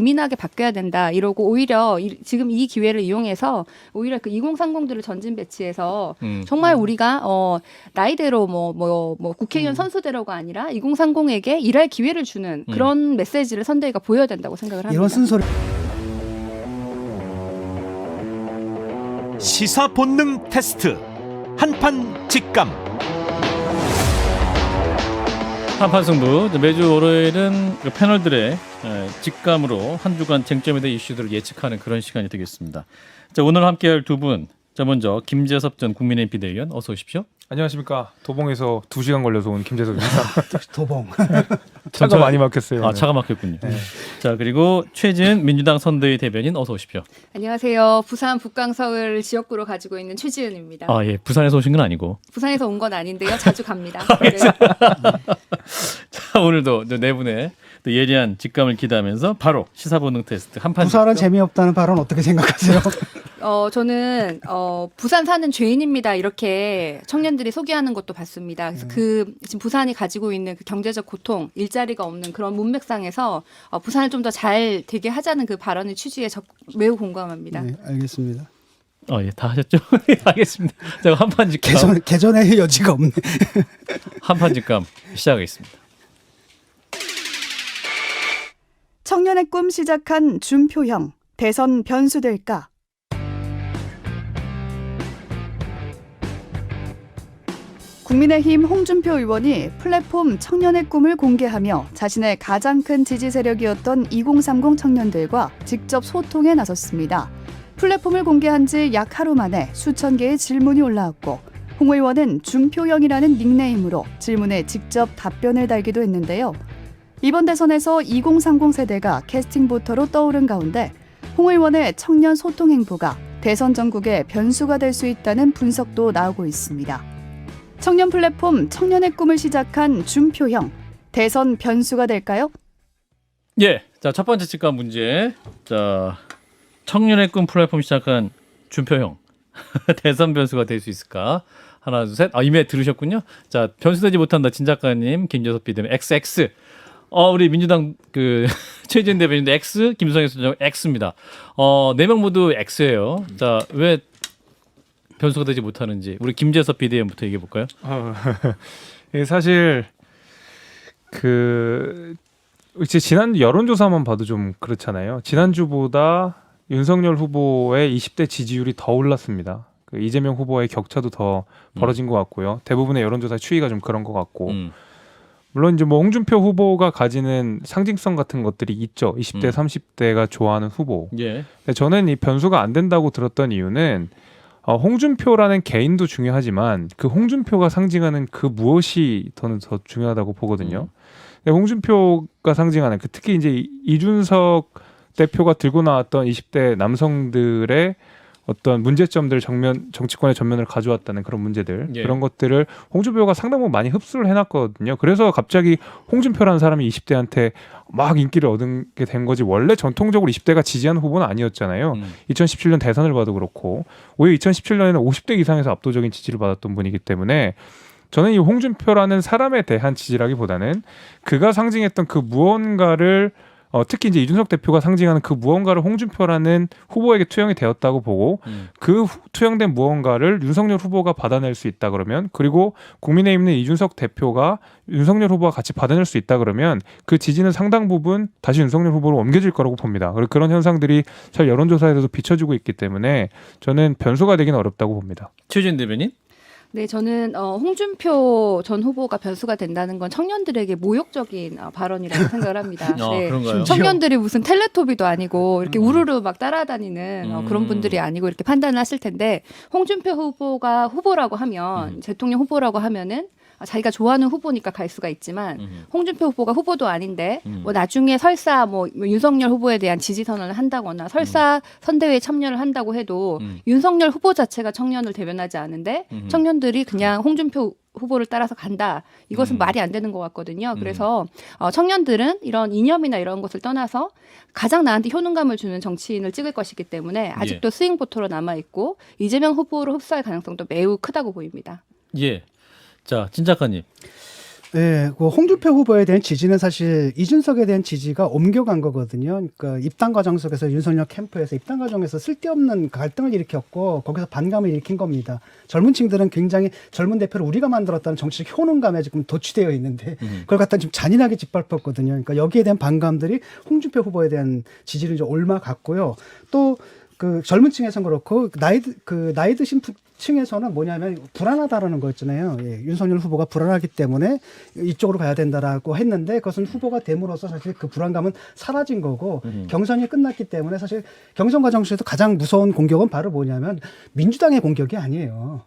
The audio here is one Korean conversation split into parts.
기민하게 바뀌어야 된다 이러고 오히려 지금 이 기회를 이용해서 오히려 그 2030들을 전진 배치해서 정말 우리가 나이대로 뭐 국회의원 선수대로가 아니라 2030에게 일할 기회를 주는 그런 메시지를 선대위가 보여야 된다고 생각을 합니다. 이런 순서를 시사 본능 테스트 한판 직감. 한판 승부. 매주 월요일은 그 패널들의 직감으로 한 주간 쟁점에 대한 이슈들을 예측하는 그런 시간이 되겠습니다. 자, 오늘 함께할 두 분. 자, 먼저 김재섭 전 국민의힘 비대위원 어서 오십시오. 안녕하십니까. 도봉에서 2시간 걸려서 온 김재섭입니다. 도봉. 차가 많이 막혔어요. 아, 차가 막혔군요. 네. 자, 그리고 최지은 민주당 선대위 대변인 어서 오십시오. 안녕하세요. 부산 북강서울 지역구로 가지고 있는 최지은입니다. 아, 예. 부산에서 오신 건 아니고. 부산에서 온 건 아닌데요. 자주 갑니다. 네. 자, 오늘도 네 분의 또 예리한 직감을 기대하면서 바로 시사본능 테스트 한판. 부산은 재미없다는 발언 어떻게 생각하세요? 저는 부산 사는 죄인입니다. 이렇게 청년들이 소개하는 것도 봤습니다. 그래서 지금 부산이 가지고 있는 그 경제적 고통, 일자리가 없는 그런 문맥상에서 부산을 좀 더 잘 되게 하자는 그 발언의 취지에 매우 공감합니다. 네, 알겠습니다. 예, 다 하셨죠? 알겠습니다. 제가 한판 직감. 개전의 여지가 없네. 한판 직감 시작하겠습니다. 청년의 꿈 시작한 준표형 대선 변수될까? 국민의힘 홍준표 의원이 플랫폼 청년의 꿈을 공개하며 자신의 가장 큰 지지 세력이었던 2030 청년들과 직접 소통에 나섰습니다. 플랫폼을 공개한 지 약 하루 만에 수천 개의 질문이 올라왔고 홍 의원은 준표형이라는 닉네임으로 질문에 직접 답변을 달기도 했는데요. 이번 대선에서 2030 세대가 캐스팅 보터로 떠오른 가운데 홍 의원의 청년 소통 행보가 대선 전국의 변수가 될 수 있다는 분석도 나오고 있습니다. 청년 플랫폼 청년의 꿈을 시작한 준표형 대선 변수가 될까요? 예, 자, 첫 번째 직감 문제. 자, 청년의 꿈 플랫폼 시작한 준표형 대선 변수가 될 수 있을까? 하나, 둘, 셋. 이미 들으셨군요. 자, 변수되지 못한다. 진 작가님, 김재섭 비대면 XX. 우리 민주당 그 최지은 대변인도 X, 김성애 소장 X입니다. 네 명 모두 X예요. 자, 왜 변수가 되지 못하는지 우리 김재섭 비대위원부터 얘기해 볼까요? 사실 이제 지난 여론조사만 봐도 좀 그렇잖아요. 지난주보다 윤석열 후보의 20대 지지율이 더 올랐습니다. 그 이재명 후보의 격차도 더 벌어진 것 같고요. 대부분의 여론조사 추이가 좀 그런 것 같고. 물론 이제 뭐 홍준표 후보가 가지는 상징성 같은 것들이 있죠. 20대, 30대가 좋아하는 후보. 예. 근데 저는 이 변수가 안 된다고 들었던 이유는 홍준표라는 개인도 중요하지만 그 홍준표가 상징하는 그 무엇이 저는 더 중요하다고 보거든요. 근데 홍준표가 상징하는 특히 이제 이준석 대표가 들고 나왔던 20대 남성들의 어떤 문제점들 정치권의 전면을 가져왔다는 그런 문제들 예. 그런 것들을 홍준표가 상당 부분 많이 흡수를 해놨거든요. 그래서 갑자기 홍준표라는 사람이 20대한테 막 인기를 얻게 된 거지 원래 전통적으로 20대가 지지하는 후보는 아니었잖아요. 2017년 대선을 봐도 그렇고 오히려 2017년에는 50대 이상에서 압도적인 지지를 받았던 분이기 때문에 저는 이 홍준표라는 사람에 대한 지지라기보다는 그가 상징했던 그 무언가를 특히 이제 이준석 대표가 상징하는 그 무언가를 홍준표라는 후보에게 투영이 되었다고 보고 그 투영된 무언가를 윤석열 후보가 받아낼 수 있다 그러면 그리고 국민의힘 내 이준석 대표가 윤석열 후보와 같이 받아낼 수 있다 그러면 그 지지는 상당 부분 다시 윤석열 후보로 옮겨질 거라고 봅니다. 그리고 그런 현상들이 잘 여론조사에서도 비춰지고 있기 때문에 저는 변수가 되기는 어렵다고 봅니다. 최지은 대변인? 네, 저는 홍준표 전 후보가 변수가 된다는 건 청년들에게 모욕적인 발언이라고 생각을 합니다. 네. 그런가요? 청년들이 무슨 텔레토비도 아니고 이렇게 우르르 막 따라다니는 그런 분들이 아니고 이렇게 판단을 하실 텐데 홍준표 후보가 후보라고 하면 대통령 후보라고 하면은 자기가 좋아하는 후보니까 갈 수가 있지만 홍준표 후보가 후보도 아닌데 뭐 나중에 설사 뭐 윤석열 후보에 대한 지지 선언을 한다거나 설사 선대위에 참여를 한다고 해도 윤석열 후보 자체가 청년을 대변하지 않은데 청년들이 그냥 홍준표 후보를 따라서 간다. 이것은 말이 안 되는 것 같거든요. 그래서 청년들은 이런 이념이나 이런 것을 떠나서 가장 나한테 효능감을 주는 정치인을 찍을 것이기 때문에 아직도 스윙 보터로 남아있고 이재명 후보로 흡수할 가능성도 매우 크다고 보입니다. 예. 자, 진 작가님. 예, 그 홍준표 후보에 대한 지지는 사실 이준석에 대한 지지가 옮겨간 거거든요. 그러니까 입당 과정 속에서 윤석열 캠프에서 입당 과정에서 쓸데없는 갈등을 일으켰고 거기서 반감을 일으킨 겁니다. 젊은 층들은 굉장히 젊은 대표를 우리가 만들었다는 정치적 효능감에 지금 도취되어 있는데 그걸 갖다 지금 잔인하게 짓밟았거든요. 그러니까 여기에 대한 반감들이 홍준표 후보에 대한 지지를 좀 옮아갔고요. 또 그 젊은 층에서는 그렇고 나이 드신 층에서는 뭐냐면 불안하다라는 거 있잖아요. 예, 윤석열 후보가 불안하기 때문에 이쪽으로 가야 된다라고 했는데 그것은 후보가 됨으로써 사실 그 불안감은 사라진 거고 경선이 끝났기 때문에 사실 경선 과정 중에서 가장 무서운 공격은 바로 뭐냐면 민주당의 공격이 아니에요.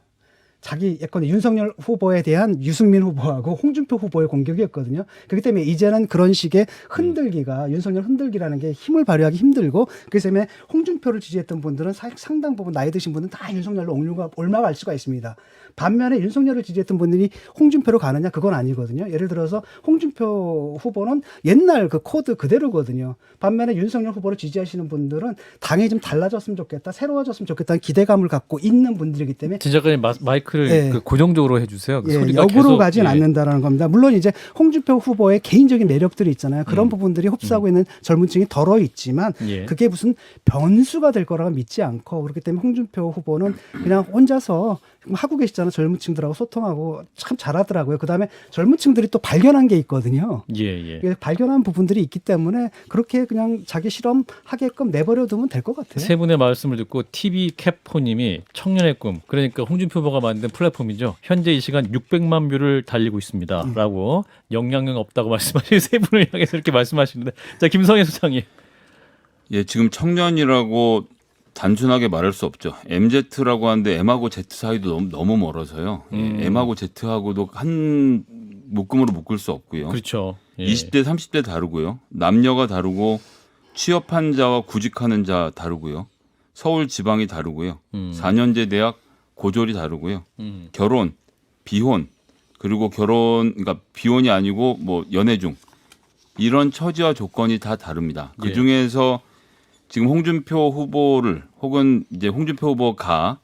자기 예컨대 윤석열 후보에 대한 유승민 후보하고 홍준표 후보의 공격이었거든요. 그렇기 때문에 이제는 그런 식의 흔들기가 윤석열 흔들기라는 게 힘을 발휘하기 힘들고 그래서 때문에 홍준표를 지지했던 분들은 상당 부분 나이 드신 분들은 다 윤석열로 올라갈 수가 있습니다. 반면에 윤석열을 지지했던 분들이 홍준표로 가느냐 그건 아니거든요. 예를 들어서 홍준표 후보는 옛날 그 코드 그대로거든요. 반면에 윤석열 후보를 지지하시는 분들은 당이 좀 달라졌으면 좋겠다, 새로워졌으면 좋겠다는 기대감을 갖고 있는 분들이기 때문에 진작에 마이크를 예. 그 고정적으로 해주세요. 그 예, 소리가 역으로 계속, 가진 예. 않는다라는 겁니다. 물론 이제 홍준표 후보의 개인적인 매력들이 있잖아요. 그런 부분들이 흡수하고 있는 젊은 층이 덜어 있지만 예. 그게 무슨 변수가 될 거라고 믿지 않고 그렇기 때문에 홍준표 후보는 그냥 혼자서 하고 계시잖아요. 젊은 층들하고 소통하고 참 잘하더라고요. 그다음에 젊은 층들이 또 발견한 게 있거든요. 예. 발견한 부분들이 있기 때문에 그렇게 그냥 자기 실험하게끔 내버려두면 될 것 같아요. 세 분의 말씀을 듣고 TV 캡포님이 청년의 꿈, 그러니까 홍준표 후보가 만든 플랫폼이죠. 현재 이 시간 600만 뷰를 달리고 있습니다.라고 영향력 없다고 말씀하시는 세 분을 향해서 이렇게 말씀하시는데, 자 김성애 소장님. 예, 지금 청년이라고 단순하게 말할 수 없죠. MZ라고 하는데 M하고 Z 사이도 너무 멀어서요. 예, M하고 Z하고도 한 묶음으로 묶을 수 없고요. 그렇죠. 예. 20대, 30대 다르고요. 남녀가 다르고 취업한 자와 구직하는 자 다르고요. 서울 지방이 다르고요. 4년제 대학 고졸이 다르고요. 결혼, 비혼, 그리고 그러니까 비혼이 아니고 뭐 연애 중 이런 처지와 조건이 다 다릅니다. 그 중에서 지금 홍준표 후보를 혹은 이제 홍준표 후보가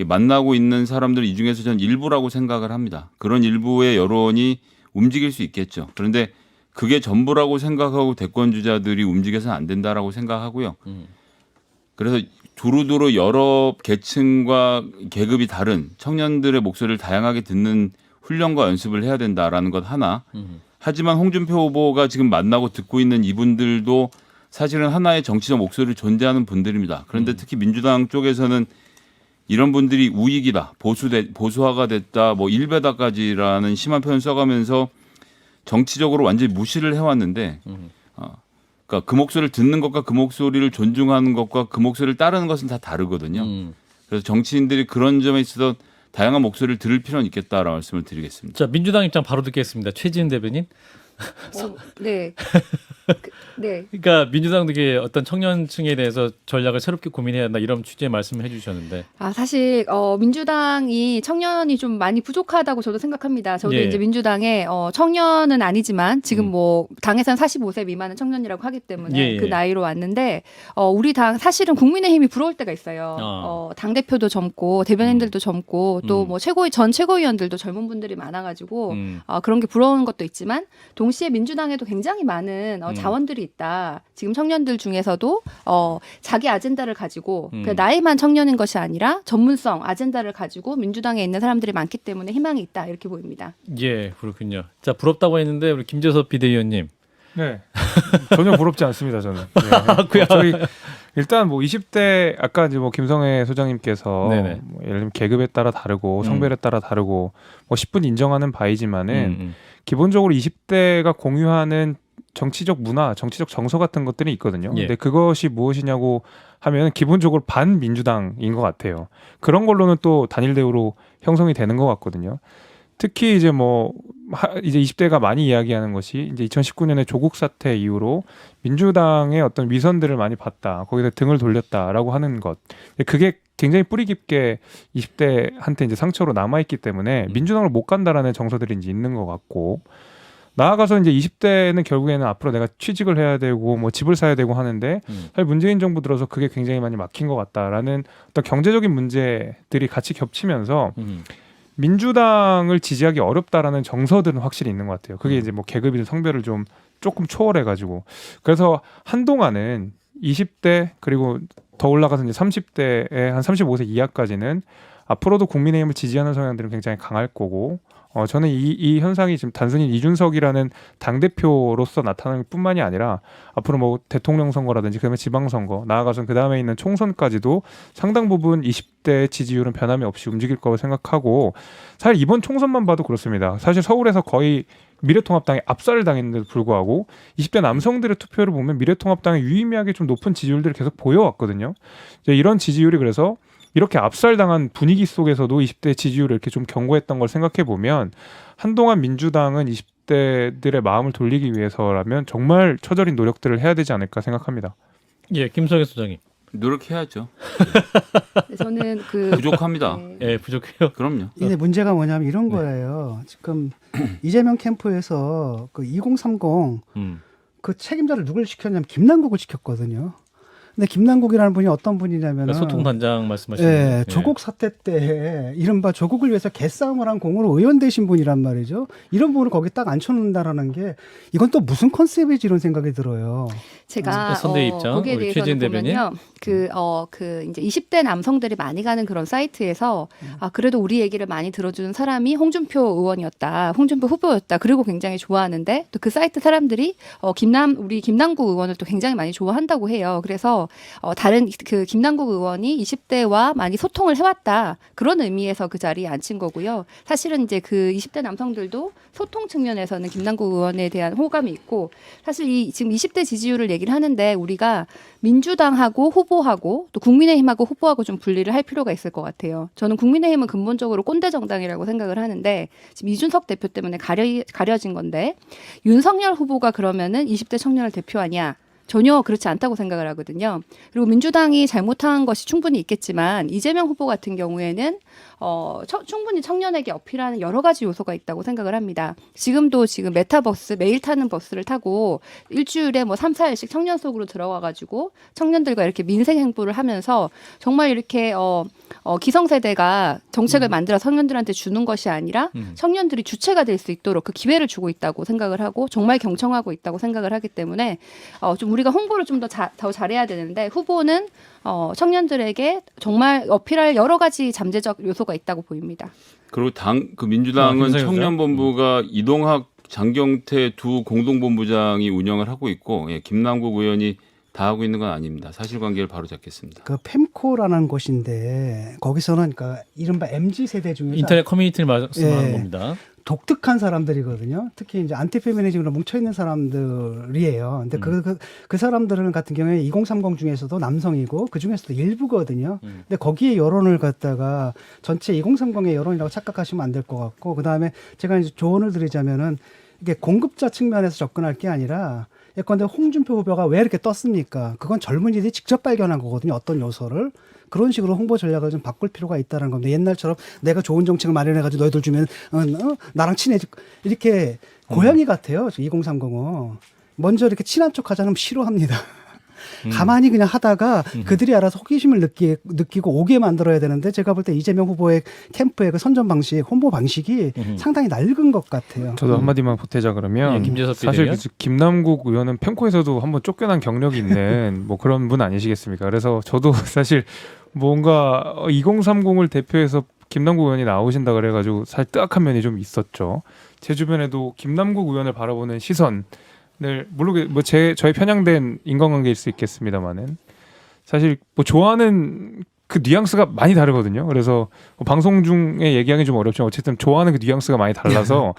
만나고 있는 사람들 이 중에서 저는 일부라고 생각을 합니다. 그런 일부의 여론이 움직일 수 있겠죠. 그런데 그게 전부라고 생각하고 대권 주자들이 움직여서는 안 된다라고 생각하고요. 그래서 두루두루 여러 계층과 계급이 다른 청년들의 목소리를 다양하게 듣는 훈련과 연습을 해야 된다라는 것 하나. 하지만 홍준표 후보가 지금 만나고 듣고 있는 이분들도 사실은 하나의 정치적 목소리를 존재하는 분들입니다. 그런데 특히 민주당 쪽에서는 이런 분들이 우익이다, 보수화가 됐다, 뭐 일베다까지라는 심한 표현 써가면서 정치적으로 완전히 무시를 해왔는데, 그러니까 그 목소리를 듣는 것과 그 목소리를 존중하는 것과 그 목소리를 따르는 것은 다 다르거든요. 그래서 정치인들이 그런 점에 있어서 다양한 목소리를 들을 필요는 있겠다라는 말씀을 드리겠습니다. 자 민주당 입장 바로 듣겠습니다. 최지은 대변인. 네. 네. 그러니까 민주당도 이게 어떤 청년층에 대해서 전략을 새롭게 고민해야 한다 이런 취지의 말씀을 해주셨는데. 사실 민주당이 청년이 좀 많이 부족하다고 저도 생각합니다. 저도 예. 이제 민주당에 청년은 아니지만 지금 뭐 당에서는 45세 미만은 청년이라고 하기 때문에 예. 그 나이로 왔는데 우리 당 사실은 국민의힘이 부러울 때가 있어요. 당 대표도 젊고 대변인들도 젊고 또 뭐 전 최고위원들도 젊은 분들이 많아가지고 그런 게 부러운 것도 있지만 동시에 민주당에도 굉장히 많은 자원들이 있다. 지금 청년들 중에서도 자기 아젠다를 가지고 나이만 청년인 것이 아니라 전문성 아젠다를 가지고 민주당에 있는 사람들이 많기 때문에 희망이 있다 이렇게 보입니다. 예, 그렇군요. 자 부럽다고 했는데 우리 김재섭 비대위원님. 네. 전혀 부럽지 않습니다, 저는. 네. 저희 일단 뭐 20대 아까 이제 뭐 김성애 소장님께서 뭐 예를 들면 계급에 따라 다르고 성별에 따라 다르고 뭐 10분 인정하는 바이지만은 기본적으로 20대가 공유하는 정치적 문화, 정치적 정서 같은 것들이 있거든요. 예. 근데 그것이 무엇이냐고 하면 기본적으로 반민주당인 것 같아요. 그런 걸로는 또 단일 대우로 형성이 되는 것 같거든요. 특히 이제 뭐 이제 20대가 많이 이야기하는 것이 이제 2019년에 조국 사태 이후로 민주당의 어떤 위선들을 많이 봤다. 거기다 등을 돌렸다라고 하는 것. 그게 굉장히 뿌리 깊게 20대한테 이제 상처로 남아 있기 때문에 민주당을 못 간다라는 정서들이 이제 있는 것 같고 나아가서 이제 20대는 결국에는 앞으로 내가 취직을 해야 되고 뭐 집을 사야 되고 하는데 사실 문재인 정부 들어서 그게 굉장히 많이 막힌 것 같다라는 어떤 경제적인 문제들이 같이 겹치면서 민주당을 지지하기 어렵다라는 정서들은 확실히 있는 것 같아요. 그게 이제 뭐 계급이든 성별을 좀 조금 초월해가지고 그래서 한동안은 20대 그리고 더 올라가서 이제 30대에 한 35세 이하까지는 앞으로도 국민의힘을 지지하는 성향들은 굉장히 강할 거고 저는 이 현상이 지금 단순히 이준석이라는 당대표로서 나타나는 뿐만이 아니라 앞으로 뭐 대통령 선거라든지 그다음에 지방선거 나아가서는 그다음에 있는 총선까지도 상당 부분 20대 지지율은 변함이 없이 움직일 거라고 생각하고 사실 이번 총선만 봐도 그렇습니다. 사실 서울에서 거의 미래통합당에 압살을 당했는데도 불구하고 20대 남성들의 투표를 보면 미래통합당이 유의미하게 좀 높은 지지율들을 계속 보여왔거든요. 이제 이런 지지율이 그래서 이렇게 압살당한 분위기 속에서도 20대 지지율을 이렇게 좀 견고했던 걸 생각해 보면 한동안 민주당은 20대들의 마음을 돌리기 위해서라면 정말 처절인 노력들을 해야 되지 않을까 생각합니다. 예, 김성애 소장님. 노력해야죠. 저는 그 부족합니다. 네. 예, 부족해요. 그럼요. 근데 문제가 뭐냐면 이런 거예요. 지금 이재명 캠프에서 그 2030 그 책임자를 누굴 시켰냐면 김남국을 시켰거든요. 근데 김남국이라는 분이 어떤 분이냐면 소통 단장 말씀하시는 예, 거예요. 조국 사태 때 이른바 조국을 위해서 개싸움을 한 공으로 의원 되신 분이란 말이죠. 이런 분을 거기 딱 앉혀놓는다라는 게 이건 또 무슨 컨셉이지 이런 생각이 들어요. 제가 선대 입장, 거기에 우리 대해서는 최진 대변인. 보면요. 이제 20대 남성들이 많이 가는 그런 사이트에서 그래도 우리 얘기를 많이 들어주는 사람이 홍준표 의원이었다. 홍준표 후보였다. 그리고 굉장히 좋아하는데 또 그 사이트 사람들이 우리 김남국 의원을 또 굉장히 많이 좋아한다고 해요. 그래서 다른 그 김남국 의원이 20대와 많이 소통을 해왔다. 그런 의미에서 그 자리에 앉힌 거고요. 사실은 이제 그 20대 남성들도 소통 측면에서는 김남국 의원에 대한 호감이 있고 사실 지금 20대 지지율을 얘기를 하는데 우리가 민주당하고 후보하고 또 국민의힘하고 후보하고 좀 분리를 할 필요가 있을 것 같아요. 저는 국민의힘은 근본적으로 꼰대 정당이라고 생각을 하는데 지금 이준석 대표 때문에 가려진 건데 윤석열 후보가 그러면은 20대 청년을 대표하냐? 전혀 그렇지 않다고 생각을 하거든요. 그리고 민주당이 잘못한 것이 충분히 있겠지만 이재명 후보 같은 경우에는 충분히 청년에게 어필하는 여러 가지 요소가 있다고 생각을 합니다. 지금 메타버스 매일 타는 버스를 타고 일주일에 뭐 3, 4일씩 청년 속으로 들어가가지고 청년들과 이렇게 민생 행보를 하면서 정말 이렇게 기성세대가 정책을 만들어 청년들한테 주는 것이 아니라 청년들이 주체가 될 수 있도록 그 기회를 주고 있다고 생각을 하고 정말 경청하고 있다고 생각을 하기 때문에 좀 우리가 홍보를 좀 더 잘해야 되는데 후보는 청년들에게 정말 어필할 여러 가지 잠재적 요소가 있다고 보입니다. 그리고 민주당은 김성애 청년본부가 이동학, 장경태 두 공동본부장이 운영을 하고 있고 김남국 의원이 다 하고 있는 건 아닙니다. 사실관계를 바로 잡겠습니다. 그 펨코라는 곳인데 거기서는 그러니까 이른바 MZ 세대 중에서 인터넷 커뮤니티를 말씀하는 예. 겁니다. 독특한 사람들이거든요. 특히 이제 안티페미니즘으로 뭉쳐 있는 사람들이에요. 근데 그 사람들은 같은 경우에 2030 중에서도 남성이고 그 중에서도 일부거든요. 근데 거기에 여론을 갖다가 전체 2030의 여론이라고 착각하시면 안 될 것 같고 그다음에 제가 이제 조언을 드리자면은 이게 공급자 측면에서 접근할 게 아니라 예컨대 홍준표 후보가 왜 이렇게 떴습니까? 그건 젊은이들이 직접 발견한 거거든요. 어떤 요소를. 그런 식으로 홍보 전략을 좀 바꿀 필요가 있다는 겁니다. 옛날처럼 내가 좋은 정책을 마련해가지고 너희들 주면 나랑 친해지 이렇게 고양이 같아요. 2030은. 먼저 이렇게 친한 척 하자면 싫어합니다. 가만히 그냥 하다가 그들이 알아서 호기심을 느끼고 오게 만들어야 되는데 제가 볼 때 이재명 후보의 캠프의 그 선전 방식, 홍보 방식이 상당히 낡은 것 같아요. 저도 한마디만 보태자 그러면 김재섭 사실 비대위원? 김남국 의원은 펜코에서도 한번 쫓겨난 경력이 있는 뭐 그런 분 아니시겠습니까? 그래서 저도 사실 뭔가 2030을 대표해서 김남국 의원이 나오신다 그래가지고 사실 뜨악한 면이 좀 있었죠. 제 주변에도 김남국 의원을 바라보는 시선 물론 뭐 저의 편향된 인간관계일 수 있겠습니다만은 사실 뭐 좋아하는 그 뉘앙스가 많이 다르거든요. 그래서 뭐 방송 중에 얘기하기 좀 어렵지만 어쨌든 좋아하는 그 뉘앙스가 많이 달라서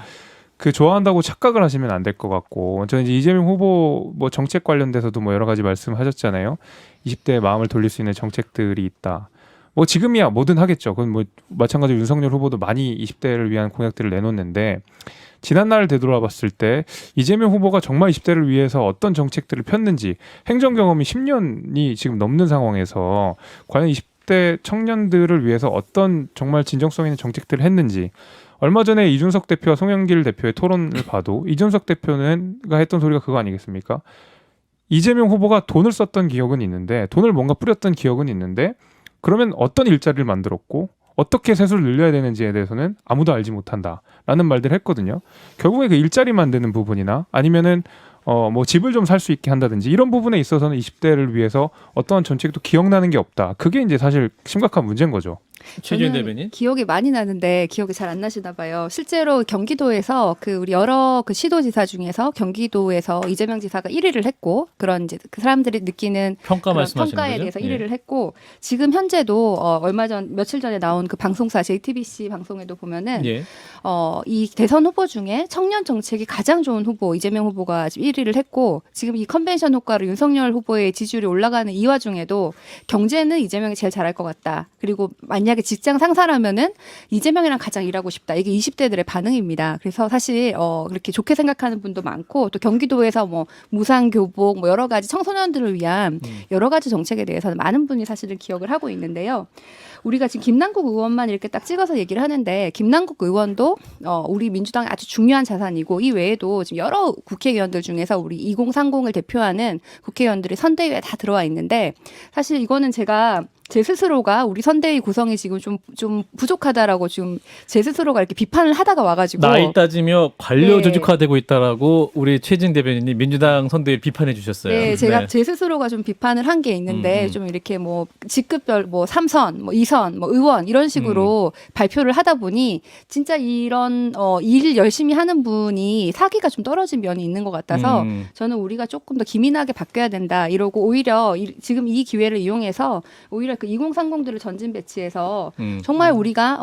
그 좋아한다고 착각을 하시면 안 될 것 같고 저는 이제 이재명 후보 뭐 정책 관련돼서도 뭐 여러 가지 말씀하셨잖아요. 20대의 마음을 돌릴 수 있는 정책들이 있다. 뭐 지금이야 뭐든 하겠죠. 그건 뭐 마찬가지로 윤석열 후보도 많이 20대를 위한 공약들을 내놓는데 지난날을 되돌아봤을 때 이재명 후보가 정말 20대를 위해서 어떤 정책들을 폈는지 행정 경험이 10년이 지금 넘는 상황에서 과연 20대 청년들을 위해서 어떤 정말 진정성 있는 정책들을 했는지 얼마 전에 이준석 대표와 송영길 대표의 토론을 봐도 이준석 대표가 했던 소리가 그거 아니겠습니까? 이재명 후보가 돈을 썼던 기억은 있는데 돈을 뭔가 뿌렸던 기억은 있는데 그러면 어떤 일자리를 만들었고 어떻게 세수를 늘려야 되는지에 대해서는 아무도 알지 못한다라는 말들을 했거든요. 결국에 그 일자리 만드는 부분이나 아니면은 뭐 집을 좀 살 수 있게 한다든지 이런 부분에 있어서는 20대를 위해서 어떠한 정책도 기억나는 게 없다. 그게 이제 사실 심각한 문제인 거죠. 최지은 저는 대변인. 기억이 많이 나는데 기억이 잘 안 나시나 봐요. 실제로 경기도에서 그 우리 여러 그 시도지사 중에서 경기도에서 이재명 지사가 1위를 했고 그런 이제 그 사람들이 느끼는 평가 그런 말씀하시는 평가에 거죠? 대해서 예. 1위를 했고 지금 현재도 며칠 전에 나온 그 방송사 JTBC 방송에도 보면은 예. 이 대선 후보 중에 청년 정책이 가장 좋은 후보 이재명 후보가 지금 1위를 했고 지금 이 컨벤션 효과로 윤석열 후보의 지지율이 올라가는 이 와중에도 경제는 이재명이 제일 잘할 것 같다. 그리고 만약에 직장 상사라면은 이재명이랑 가장 일하고 싶다. 이게 20대들의 반응입니다. 그래서 사실 그렇게 좋게 생각하는 분도 많고 또 경기도에서 뭐 무상 교복 뭐 여러 가지 청소년들을 위한 여러 가지 정책에 대해서는 많은 분이 사실은 기억을 하고 있는데요. 우리가 지금 김남국 의원만 이렇게 딱 찍어서 얘기를 하는데 김남국 의원도 우리 민주당의 아주 중요한 자산이고 이 외에도 지금 여러 국회의원들 중에서 우리 2030을 대표하는 국회의원들이 선대위에 다 들어와 있는데 사실 이거는 제가 제 스스로가 우리 선대위 구성이 지금 좀 부족하다라고 지금 제 스스로가 이렇게 비판을 하다가 와가지고 나이 따지며 관료 네. 조직화되고 있다라고 우리 최진 대변인이 민주당 선대위를 비판해 주셨어요. 네, 제가 제 스스로가 좀 비판을 한 게 있는데 좀 이렇게 뭐 직급별 뭐 3선, 뭐 2선, 뭐 의원 이런 식으로 발표를 하다 보니 진짜 이런 일 열심히 하는 분이 사기가 좀 떨어진 면이 있는 것 같아서 저는 우리가 조금 더 기민하게 바뀌어야 된다 이러고 오히려 지금 이 기회를 이용해서 오히려 그 2030들을 전진 배치해서 정말 우리가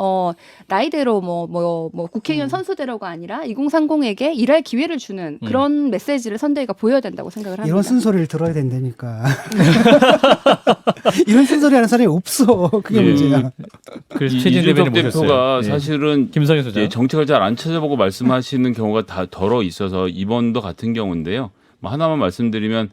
나이대로 뭐 국회의원 선수대로가 아니라 2030에게 일할 기회를 주는 그런 메시지를 선대위가 보여야 된다고 생각을 합니다. 이런 쓴소리를 들어야 된다니까. 이런 쓴소리 하는 사람이 없어. 그게 문제야. 그래서 최진 이준석 대변인 모셨어요. 대표가 예. 사실은 김성애 소장. 정책을 잘 안 찾아보고 말씀하시는 경우가 다 덜어 있어서 이번도 같은 경우인데요. 뭐 하나만 말씀드리면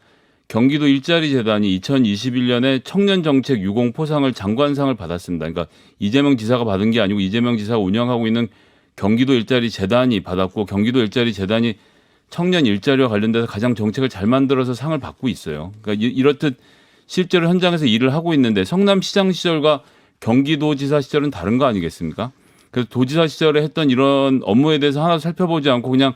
경기도 일자리 재단이 2021년에 청년 정책 유공 포상을 장관상을 받았습니다. 그러니까 이재명 지사가 받은 게 아니고 이재명 지사가 운영하고 있는 경기도 일자리 재단이 받았고 경기도 일자리 재단이 청년 일자리와 관련돼서 가장 정책을 잘 만들어서 상을 받고 있어요. 그러니까 이렇듯 실제로 현장에서 일을 하고 있는데 성남시장 시절과 경기도지사 시절은 다른 거 아니겠습니까? 그래서 도지사 시절에 했던 이런 업무에 대해서 하나도 살펴보지 않고 그냥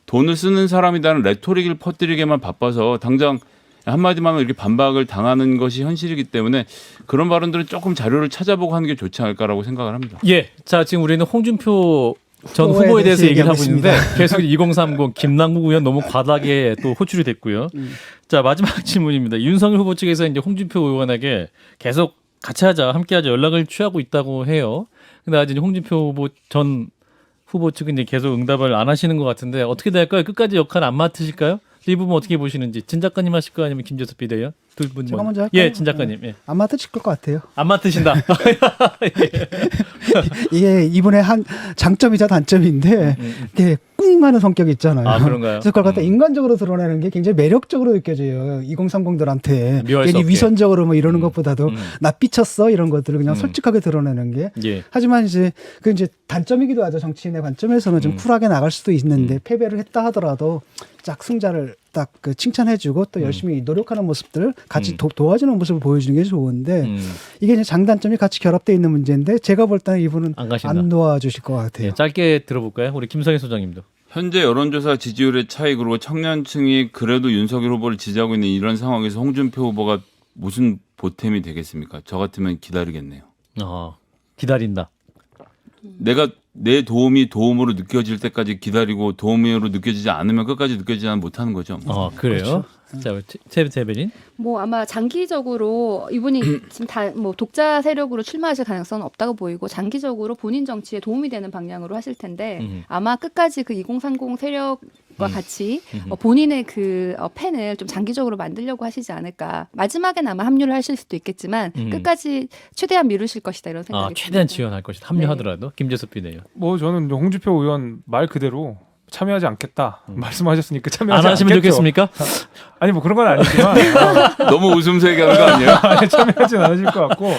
돈을 쓰는 사람이라는 레토릭을 퍼뜨리게만 바빠서 당장 한마디만 하면 이렇게 반박을 당하는 것이 현실이기 때문에 그런 발언들은 조금 자료를 찾아보고 하는 게 좋지 않을까라고 생각을 합니다. 예. 자, 지금 우리는 홍준표 전 후보에 대해서 얘기를 하고 있는데 계속 2030 김남국 의원 너무 과다하게 또 호출이 됐고요. 자, 마지막 질문입니다. 윤석열 후보 측에서 이제 홍준표 의원에게 계속 같이 하자, 함께 하자 연락을 취하고 있다고 해요. 근데 아직 홍준표 후보 전 후보 측은 이제 계속 응답을 안 하시는 것 같은데 어떻게 될까요? 끝까지 역할 안 맡으실까요? 이 부분 어떻게 보시는지 진 작가님 하실까요? 아니면 김재섭 비대위원? 두 분. 제가 먼저 할까요? 예, 진 작가님. 예. 안 맡으실 것 같아요. 안 맡으신다. 이게 이분의 한 장점이자 단점인데 이게 꿍하는 성격이 있잖아요. 아, 그런가요? 그래서 그걸 갖다 인간적으로 드러내는 게 굉장히 매력적으로 느껴져요. 2030들한테 묘할 수 괜히 없게. 위선적으로 뭐 이러는 것보다도 나 삐쳤어 이런 것들을 그냥 솔직하게 드러내는 게. 예. 하지만 이제 그 이제 단점이기도 하죠. 정치인의 관점에서는 좀 쿨하게 나갈 수도 있는데 패배를 했다 하더라도 짝 승자를 딱 그 칭찬해주고 또 열심히 노력하는 모습들을 같이 도와주는 모습을 보여주는 게 좋은데 이게 이제 장단점이 같이 결합되어 있는 문제인데 제가 볼 때는 이분은 안 가신다. 안 도와주실 것 같아요. 예, 짧게 들어볼까요? 우리 김성애 소장님도. 현재 여론조사 지지율의 차이 그리고 청년층이 그래도 윤석열 후보를 지지하고 있는 이런 상황에서 홍준표 후보가 무슨 보탬이 되겠습니까? 저 같으면 기다리겠네요. 기다린다. 내가 내 도움이 도움으로 느껴질 때까지 기다리고 도움으로 느껴지지 않으면 끝까지 느껴지지 못하는 거죠. 그래요? 자, 최 대변인. 뭐 아마 장기적으로 이분이 지금 다 뭐 독자 세력으로 출마하실 가능성은 없다고 보이고 장기적으로 본인 정치에 도움이 되는 방향으로 하실 텐데 아마 끝까지 그 2030 세력과 같이 본인의 그 펜을 좀 장기적으로 만들려고 하시지 않을까. 마지막엔 아마 합류를 하실 수도 있겠지만 끝까지 최대한 미루실 것이다 이런 생각이 듭니다. 최대한 지원할 것이다. 합류하더라도. 김재섭 비대위원. 뭐 저는 홍준표 의원 말 그대로 참여하지 않겠다 말씀하셨으니까 참여하지 안 하시면 않겠죠. 좋겠습니까? 아니 뭐 그런 건 아니지만 너무 웃음새 얘기하는 거 아니에요? 아니, 참여하진 않으실 것 같고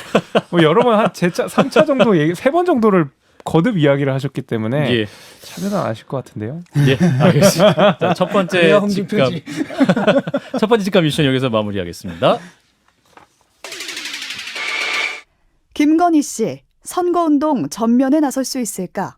뭐 여러 번 한 3차 정도 3번 정도를 거듭 이야기를 하셨기 때문에 예. 참여는 안 하실 것 같은데요. 예, 알겠습니다. 자, 첫 번째 그래야 직감. 홍준표지. 첫 번째 직감 미션 여기서 마무리하겠습니다. 김건희 씨 선거운동 전면에 나설 수 있을까?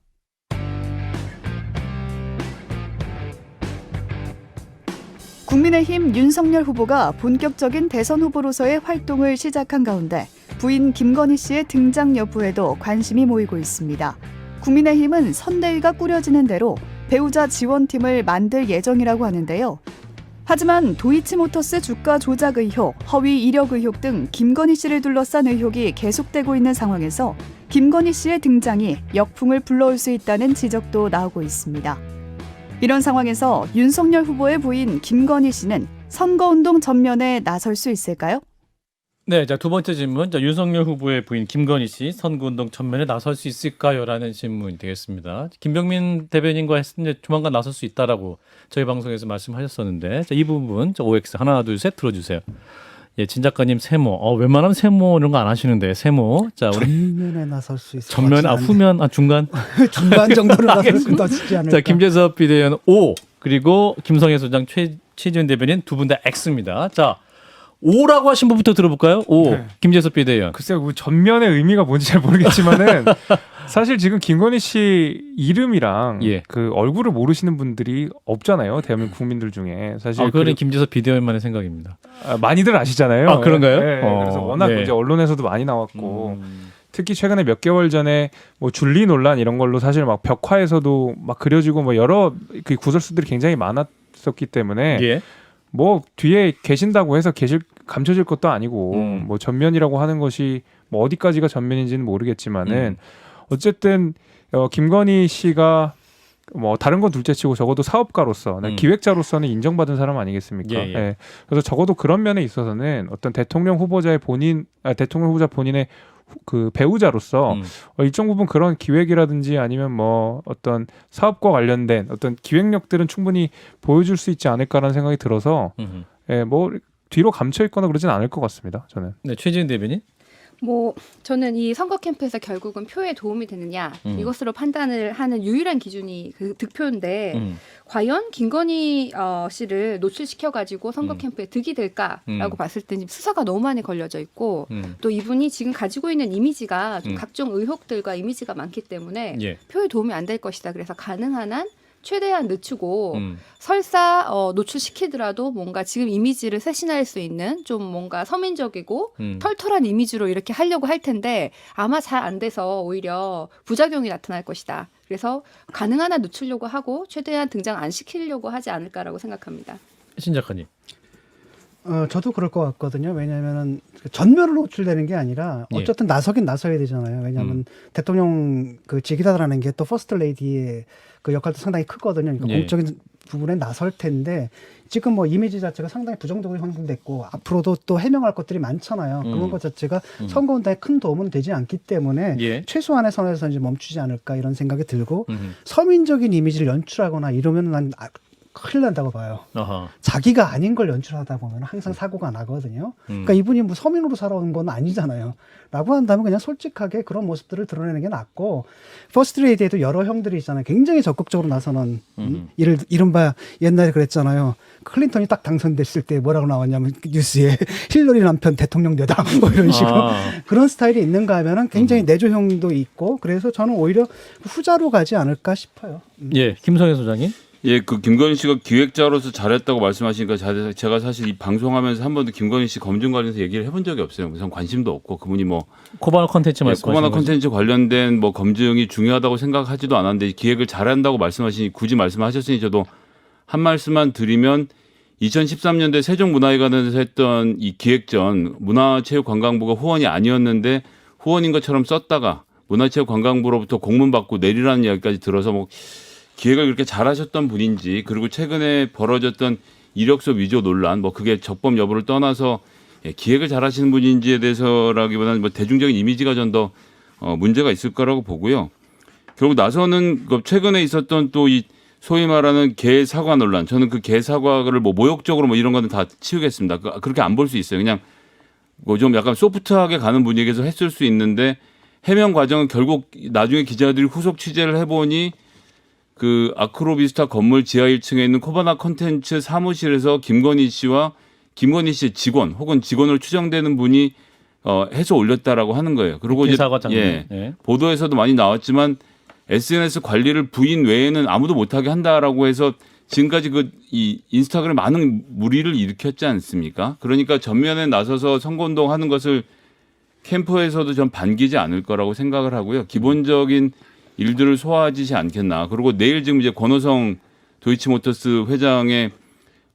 국민의힘 윤석열 후보가 본격적인 대선 후보로서의 활동을 시작한 가운데 부인 김건희 씨의 등장 여부에도 관심이 모이고 있습니다. 국민의힘은 선대위가 꾸려지는 대로 배우자 지원팀을 만들 예정이라고 하는데요. 하지만 도이치모터스 주가 조작 의혹, 허위 이력 의혹 등 김건희 씨를 둘러싼 의혹이 계속되고 있는 상황에서 김건희 씨의 등장이 역풍을 불러올 수 있다는 지적도 나오고 있습니다. 이런 상황에서 윤석열 후보의 부인 김건희 씨는 선거운동 전면에 나설 수 있을까요? 네, 자, 두 번째 질문. 자, 윤석열 후보의 부인 김건희 씨 선거운동 전면에 나설 수 있을까요? 라는 질문이 되겠습니다. 김병민 대변인과 했을 때 조만간 나설 수 있다라고 저희 방송에서 말씀하셨었는데, 자, 이 부분 저 OX 하나 둘 셋 들어주세요. 예, 진 작가님 세모. 웬만하면 세모 이런 거 안 하시는데 세모. 자, 우리 전면에 나설 수 있을 전면, 것 같진 후면, 중간. 중간 정도로 나서는 낫지 않을까. 자, 김재섭 비대위원 O 그리고 김성애 소장 최지은 대변인 두 분 다 X입니다. 자, O라고 하신 분부터 들어볼까요? O 네. 김재섭 비대위원. 글쎄요, 그 전면의 의미가 뭔지 잘 모르겠지만은 사실 지금 김건희 씨 이름이랑 예. 그 얼굴을 모르시는 분들이 없잖아요. 대한민국 국민들 중에 사실 그거는 김재섭 비대위원만의 생각입니다. 많이들 아시잖아요. 아, 그런가요? 네, 그래서 워낙 네. 이제 언론에서도 많이 나왔고 특히 최근에 몇 개월 전에 뭐 줄리 논란 이런 걸로 사실 막 벽화에서도 막 그려지고 뭐 여러 그 구설수들이 굉장히 많았었기 때문에 예. 뭐 뒤에 계신다고 해서 감춰질 것도 아니고 뭐 전면이라고 하는 것이 뭐 어디까지가 전면인지는 모르겠지만은 어쨌든 김건희 씨가 뭐 다른 건 둘째치고 적어도 사업가로서 기획자로서는 인정받은 사람 아니겠습니까? 예, 예. 예. 그래서 적어도 그런 면에 있어서는 어떤 대통령 후보자 본인의 그 배우자로서 일정 부분 그런 기획이라든지 아니면 뭐 어떤 사업과 관련된 어떤 기획력들은 충분히 보여줄 수 있지 않을까라는 생각이 들어서 예, 뭐 뒤로 감춰 있거나 그러진 않을 것 같습니다. 저는. 네, 최지은 대변인. 뭐 저는 이 선거 캠프에서 결국은 표에 도움이 되느냐 이것으로 판단을 하는 유일한 기준이 그 득표인데 과연 김건희 씨를 노출시켜가지고 선거 캠프에 득이 될까라고 봤을 때 수사가 너무 많이 걸려져 있고 또 이분이 지금 가지고 있는 이미지가 좀 각종 의혹들과 이미지가 많기 때문에 예. 표에 도움이 안 될 것이다. 그래서 가능한 한 최대한 늦추고 설사 노출시키더라도 뭔가 지금 이미지를 쇄신할 수 있는 좀 뭔가 서민적이고 털털한 이미지로 이렇게 하려고 할 텐데 아마 잘 안 돼서 오히려 부작용이 나타날 것이다. 그래서 가능한 한 늦추려고 하고 최대한 등장 안 시키려고 하지 않을까라고 생각합니다. 신 작가님. 저도 그럴 것 같거든요. 왜냐하면은 전면으로 노출되는 게 아니라 어쨌든 나서긴 나서야 되잖아요. 왜냐하면 대통령 그 직위다라는 게 또 퍼스트 레이디의 그 역할도 상당히 크거든요. 그러니까 공적인 부분에 나설 텐데 지금 뭐 이미지 자체가 상당히 부정적으로 형성됐고 앞으로도 또 해명할 것들이 많잖아요. 그런 것 자체가 선거운동에 큰 도움은 되지 않기 때문에 최소한의 선에서 이제 멈추지 않을까 이런 생각이 들고 서민적인 이미지를 연출하거나 이러면 난 큰일 난다고 봐요. 자기가 아닌 걸 연출하다 보면 항상 사고가 나거든요. 그러니까 이분이 뭐 서민으로 살아온 건 아니잖아요. 라고 한다면 그냥 솔직하게 그런 모습들을 드러내는 게 낫고 퍼스트 레이디에도 여러 형들이 있잖아요. 굉장히 적극적으로 나서는 이른바 옛날에 그랬잖아요. 클린턴이 딱 당선됐을 때 뭐라고 나왔냐면 뉴스에 힐러리 남편 대통령 되다 뭐 이런 식으로 그런 스타일이 있는가 하면은 굉장히 내조형도 있고 그래서 저는 오히려 후자로 가지 않을까 싶어요. 예, 김성애 소장님. 예, 그 김건희 씨가 기획자로서 잘했다고 말씀하시니까 제가 사실 이 방송하면서 한 번도 김건희 씨 검증 관련해서 얘기를 해본 적이 없어요. 우선 관심도 없고 그분이 뭐 코바나 컨텐츠 말씀하시는 코바나 거죠? 컨텐츠 관련된 뭐 검증이 중요하다고 생각하지도 않았는데 기획을 잘한다고 말씀하시니 굳이 말씀하셨으니 저도 한 말씀만 드리면 2013년도에 세종문화회관에서 했던 이 기획전 문화체육관광부가 후원이 아니었는데 후원인 것처럼 썼다가 문화체육관광부로부터 공문 받고 내리라는 이야기까지 들어서 뭐 기획을 그렇게 잘하셨던 분인지 그리고 최근에 벌어졌던 이력서 위조 논란 뭐 그게 적법 여부를 떠나서 기획을 잘하시는 분인지에 대해서라기보다는 뭐 대중적인 이미지가 좀 더 문제가 있을 거라고 보고요. 결국 나서는 최근에 있었던 또 이 소위 말하는 개 사과 논란 저는 그 개 사과를 뭐 모욕적으로 뭐 이런 거는 다 치우겠습니다. 그렇게 안 볼 수 있어요. 그냥 뭐 좀 약간 소프트하게 가는 분위기에서 했을 수 있는데 해명 과정은 결국 나중에 기자들이 후속 취재를 해보니 그 아크로비스타 건물 지하 1층에 있는 코바나 컨텐츠 사무실에서 김건희 씨와 김건희 씨의 직원 혹은 직원으로 추정되는 분이 해서 올렸다라고 하는 거예요. 그리고 이제 사과 장면. 예, 예. 보도에서도 많이 나왔지만 SNS 관리를 부인 외에는 아무도 못하게 한다라고 해서 지금까지 이 인스타그램 많은 무리를 일으켰지 않습니까? 그러니까 전면에 나서서 선거운동 하는 것을 캠프에서도 전 반기지 않을 거라고 생각을 하고요. 기본적인 일들을 소화하지 않겠나. 그리고 내일 지금 이제 권호성 도이치모터스 회장의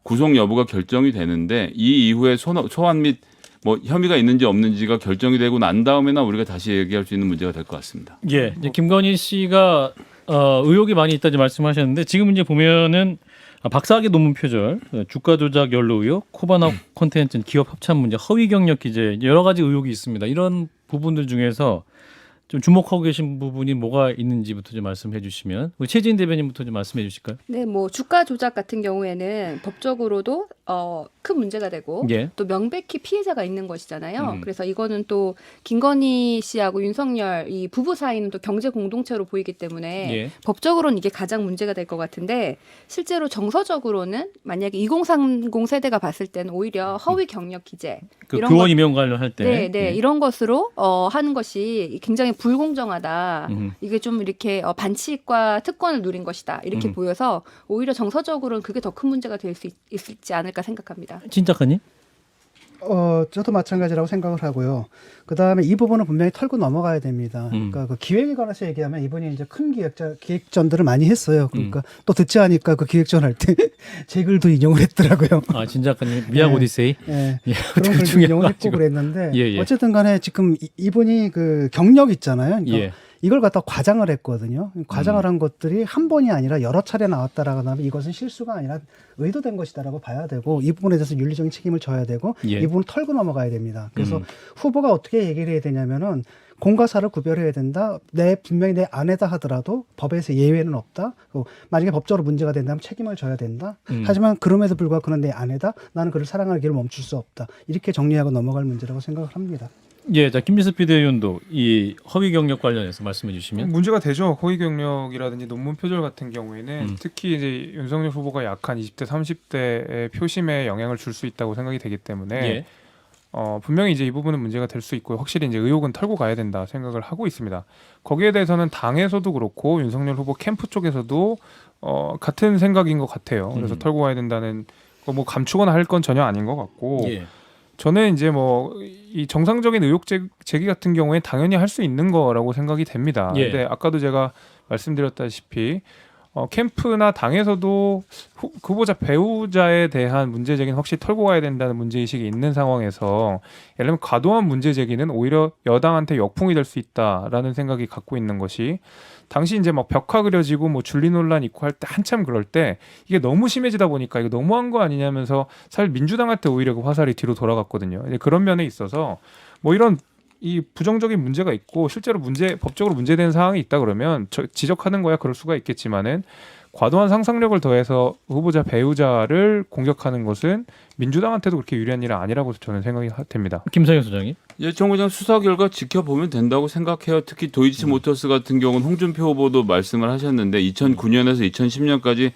구속 여부가 결정이 되는데 이 이후에 소환 및 뭐 혐의가 있는지 없는지가 결정이 되고 난 다음에나 우리가 다시 얘기할 수 있는 문제가 될 것 같습니다. 예, 이제 김건희 씨가 의혹이 많이 있다지 말씀하셨는데 지금 이제 보면은 박사학위 논문 표절, 주가 조작 연루 의혹, 코바나 콘텐츠 기업 협찬 문제, 허위 경력 기재 여러 가지 의혹이 있습니다. 이런 부분들 중에서 좀 주목하고 계신 부분이 뭐가 있는지부터 좀 말씀해 주시면 우리 최진 대변인부터 좀 말씀해 주실까요? 네, 뭐 주가 조작 같은 경우에는 법적으로도 큰 문제가 되고 예. 또 명백히 피해자가 있는 것이잖아요. 그래서 이거는 또 김건희 씨하고 윤석열 이 부부 사이는 또 경제 공동체로 보이기 때문에 예. 법적으로는 이게 가장 문제가 될 것 같은데 실제로 정서적으로는 만약에 2030 세대가 봤을 때는 오히려 허위 경력 기재 그 이런 교원 것- 임용 관련할 때. 네, 네. 예. 이런 것으로 하는 것이 굉장히 불공정하다. 이게 좀 이렇게 반칙과 특권을 누린 것이다. 이렇게 보여서 오히려 정서적으로는 그게 더 큰 문제가 될 수 있지 않을까 생각합니다. 진 작가님? 저도 마찬가지라고 생각을 하고요. 그 다음에 이 부분은 분명히 털고 넘어가야 됩니다. 그러니까 그 기획에 관해서 얘기하면 이분이 이제 큰 기획전들을 많이 했어요. 그러니까 또 듣지 않으니까 그 기획전 할 때 제 글도 인용을 했더라고요. 아, 진 작가님 미학 네. 오디세이. 예, 예, 그런 글도 중요한 인용을 거 했고 가지고. 그랬는데 예, 예. 어쨌든 간에 지금 이분이 그 경력 있잖아요. 그러니까 예. 이걸 갖다 과장을 했거든요. 과장을 한 것들이 한 번이 아니라 여러 차례 나왔다라고 하면 이것은 실수가 아니라 의도된 것이다라고 봐야 되고 이 부분에 대해서 윤리적인 책임을 져야 되고 예. 이 부분을 털고 넘어가야 됩니다. 그래서 후보가 어떻게 얘기를 해야 되냐면은 공과 사를 구별해야 된다. 분명히 내 아내다 하더라도 법에서 예외는 없다. 만약에 법적으로 문제가 된다면 책임을 져야 된다. 하지만 그럼에도 불구하고 그는 내 아내다. 나는 그를 사랑하는 길을 멈출 수 없다. 이렇게 정리하고 넘어갈 문제라고 생각을 합니다. 예, 자 김민수 비대위원도 이 허위 경력 관련해서 말씀해 주시면. 문제가 되죠. 허위 경력이라든지 논문 표절 같은 경우에는 특히 이제 윤석열 후보가 약한 20대, 30대의 표심에 영향을 줄 수 있다고 생각이 되기 때문에 예. 분명히 이제 이 부분은 문제가 될 수 있고 확실히 이제 의혹은 털고 가야 된다 생각을 하고 있습니다. 거기에 대해서는 당에서도 그렇고 윤석열 후보 캠프 쪽에서도 같은 생각인 것 같아요. 그래서 털고 가야 된다는 거 뭐 감추거나 할 건 전혀 아닌 것 같고 예. 저는 이제 뭐 이 정상적인 의혹 제기 같은 경우에 당연히 할 수 있는 거라고 생각이 됩니다. 예. 근데 아까도 제가 말씀드렸다시피 캠프나 당에서도 후보자 배우자에 대한 문제 제기는 확실히 털고 가야 된다는 문제 의식이 있는 상황에서 예를 들면 과도한 문제 제기는 오히려 여당한테 역풍이 될 수 있다라는 생각이 갖고 있는 것이 당시 이제 막 벽화 그려지고 뭐 줄리 논란 있고 할 때 한참 그럴 때 이게 너무 심해지다 보니까 이거 너무한 거 아니냐면서 사실 민주당한테 오히려 그 화살이 뒤로 돌아갔거든요. 이제 그런 면에 있어서 뭐 이런 이 부정적인 문제가 있고 실제로 법적으로 문제되는 상황이 있다 그러면 지적하는 거야 그럴 수가 있겠지만은 과도한 상상력을 더해서 후보자 배우자를 공격하는 것은 민주당한테도 그렇게 유리한 일은 아니라고 저는 생각이 됩니다. 김성현 소장님. 예, 정부장 수사 결과 지켜보면 된다고 생각해요. 특히 도이치모터스 같은 경우는 홍준표 후보도 말씀을 하셨는데 2009년에서 2010년까지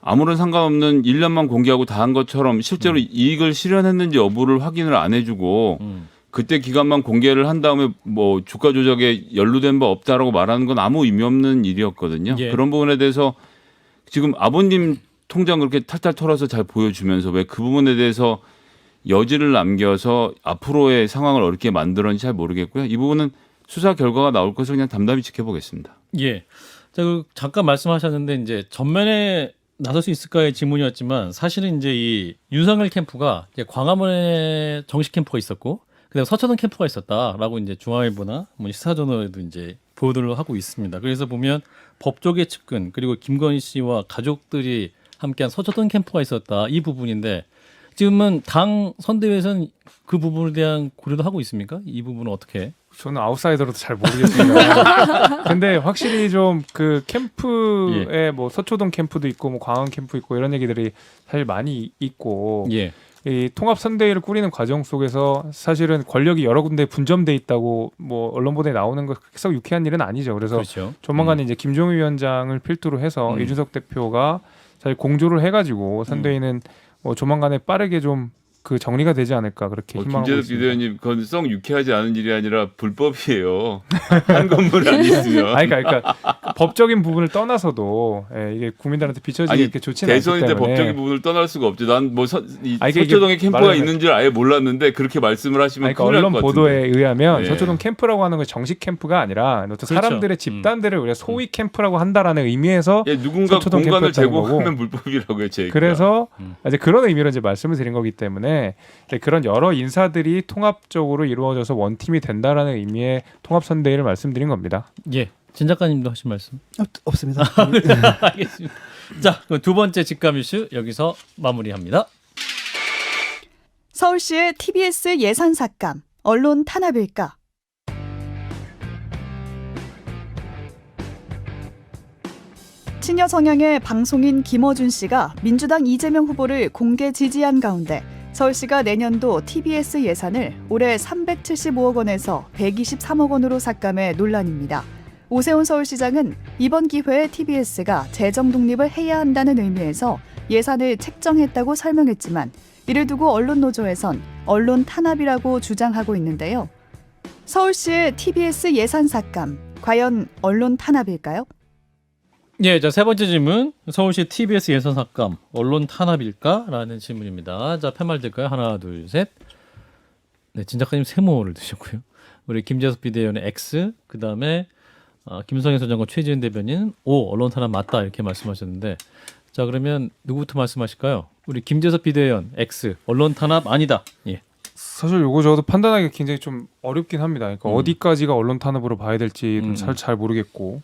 아무런 상관없는 1년만 공개하고 다 한 것처럼 실제로 이익을 실현했는지 여부를 확인을 안 해주고 그때 기간만 공개를 한 다음에 뭐 주가 조작에 연루된 바 없다라고 말하는 건 아무 의미 없는 일이었거든요. 예. 그런 부분에 대해서 지금 아버님 통장 그렇게 탈탈 털어서 잘 보여주면서 왜 그 부분에 대해서 여지를 남겨서 앞으로의 상황을 어렵게 만들었는지 잘 모르겠고요. 이 부분은 수사 결과가 나올 것을 그냥 담담히 지켜보겠습니다. 예. 자, 잠깐 말씀하셨는데 이제 전면에 나설 수 있을까의 질문이었지만 사실은 이제 이 윤석열 캠프가 이제 광화문에 정식 캠프가 있었고 그다음 서초동 캠프가 있었다라고 이제 중앙일보나 뭐 시사저널에도 이제 보도를 하고 있습니다. 그래서 보면 법조계 측근 그리고 김건희 씨와 가족들이 함께한 서초동 캠프가 있었다 이 부분인데 지금은 당 선대위에서는 그 부분에 대한 고려도 하고 있습니까? 이 부분은 어떻게? 저는 아웃사이더로도 잘 모르겠습니다. 근데 확실히 좀 그 캠프에 뭐 서초동 캠프도 있고 뭐 광원 캠프 있고 이런 얘기들이 사실 많이 있고 예. 이 통합 선대위를 꾸리는 과정 속에서 사실은 권력이 여러 군데 분점돼 있다고 뭐 언론 보도에 나오는 거 썩 유쾌한 일은 아니죠. 그래서 그렇죠. 조만간에 이제 김종위 위원장을 필두로 해서 이준석 대표가 사실 공조를 해가지고 선대위는 뭐 조만간에 빠르게 좀 그 정리가 되지 않을까 그렇게 희망하고 김재석 있습니다. 비대위원님, 그건 썩 유쾌하지 않은 일이 아니라 불법이에요. 한 건물 안 있으면. 아니, 그러니까 법적인 부분을 떠나서도 이게 국민들한테 비춰지기 아니, 이렇게 좋지는 않기 대선인데 때문에 법적인 부분을 떠날 수가 없죠. 난 뭐 이게 서초동에 캠프가 말하자면- 있는 줄 아예 몰랐는데 그렇게 말씀을 하시면 그러니까 큰일 날 언론 것 보도에 같은데. 의하면 네. 서초동 캠프라고 하는 건 정식 캠프가 아니라 어떤 사람들의 집단들을 우리가 소위 캠프라고 한다라는 의미에서 예, 누군가 서초동 공간을 캠프였다는 제공하면 불법이라고요, 제 얘기가. 그래서 이제 그런 의미로 이제 말씀을 드린 거기 때문에 이제 그런 여러 인사들이 통합적으로 이루어져서 원팀이 된다라는 의미의 통합 선대위를 말씀드린 겁니다. 예. 진 작가님도 하신 말씀. 없습니다. 알겠습니다. 자, 그럼 두 번째 직감 이슈 여기서 마무리합니다. 서울시의 TBS 예산 삭감, 언론 탄압일까? 친여 성향의 방송인 김어준 씨가 민주당 이재명 후보를 공개 지지한 가운데 서울시가 내년도 TBS 예산을 올해 375억 원에서 123억 원으로 삭감해 논란입니다. 오세훈 서울시장은 이번 기회에 TBS가 재정 독립을 해야 한다는 의미에서 예산을 책정했다고 설명했지만 이를 두고 언론노조에선 언론 탄압이라고 주장하고 있는데요. 서울시의 TBS 예산 삭감, 과연 언론 탄압일까요? 예, 자, 세 번째 질문. 서울시 TBS 예산 삭감, 언론 탄압일까?라는 질문입니다. 자, 팻말 될까요? 하나, 둘, 셋. 네, 진 작가님 세모를 드셨고요. 우리 김재석 비대위원의 X, 그 다음에 김성애 소장과 최지은 대변인 O, 언론 탄압 맞다 이렇게 말씀하셨는데, 자, 그러면 누구부터 말씀하실까요? 우리 김재석 비대위원 X, 언론 탄압 아니다. 예. 사실 요거 저도 판단하기 굉장히 좀 어렵긴 합니다. 그러니까 어디까지가 언론 탄압으로 봐야 될지 잘 모르겠고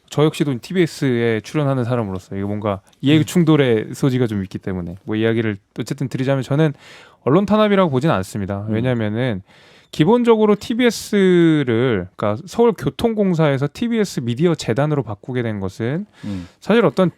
저 역시도 TBS에 출연하는 사람으로서 이게 뭔가 이해 충돌의 소지가 좀 있기 때문에 뭐 이야기를 어쨌든 드리자면 저는 언론 탄압이라고 보진 않습니다. 왜냐하면은 기본적으로 TBS를 그러니까 서울교통공사에서 TBS 미디어 재단으로 바꾸게 된 것은 사실 어떤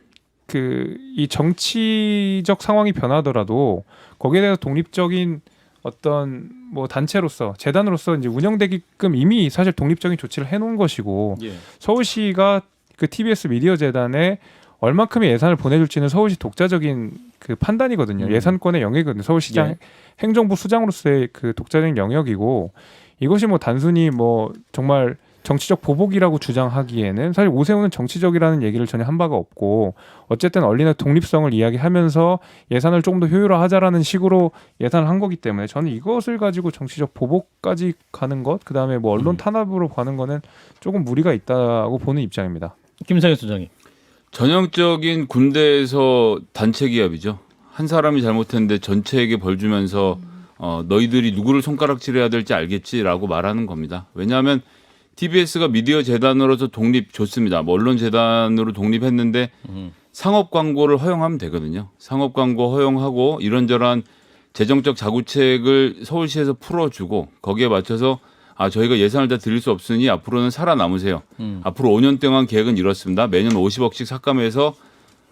이 정치적 상황이 변하더라도 거기에 대해서 독립적인 어떤 뭐 단체로서 재단으로서 이제 운영되게끔 이미 사실 독립적인 조치를 해놓은 것이고 예. 서울시가 그 TBS 미디어 재단에 얼만큼의 예산을 보내줄지는 서울시 독자적인 그 판단이거든요. 예산권의 영역이거든요. 서울시장 예. 행정부 수장으로서의 그 독자적인 영역이고 이것이 뭐 단순히 뭐 정말 정치적 보복이라고 주장하기에는 사실 오세훈은 정치적이라는 얘기를 전혀 한 바가 없고 어쨌든 언론의 독립성을 이야기하면서 예산을 조금 더 효율화하자라는 식으로 예산을 한 거기 때문에 저는 이것을 가지고 정치적 보복까지 가는 것 그다음에 뭐 언론 탄압으로 가는 거는 조금 무리가 있다고 보는 입장입니다. 김성애 소장님. 전형적인 군대에서 단체 기합이죠. 한 사람이 잘못했는데 전체에게 벌 주면서 너희들이 누구를 손가락질해야 될지 알겠지라고 말하는 겁니다. 왜냐하면 TBS가 미디어 재단으로서 독립 좋습니다. 뭐 언론 재단으로 독립했는데 상업 광고를 허용하면 되거든요. 상업 광고 허용하고 이런저런 재정적 자구책을 서울시에서 풀어주고 거기에 맞춰서 저희가 예산을 다 드릴 수 없으니 앞으로는 살아남으세요. 앞으로 5년 동안 계획은 이렇습니다. 매년 50억씩 삭감해서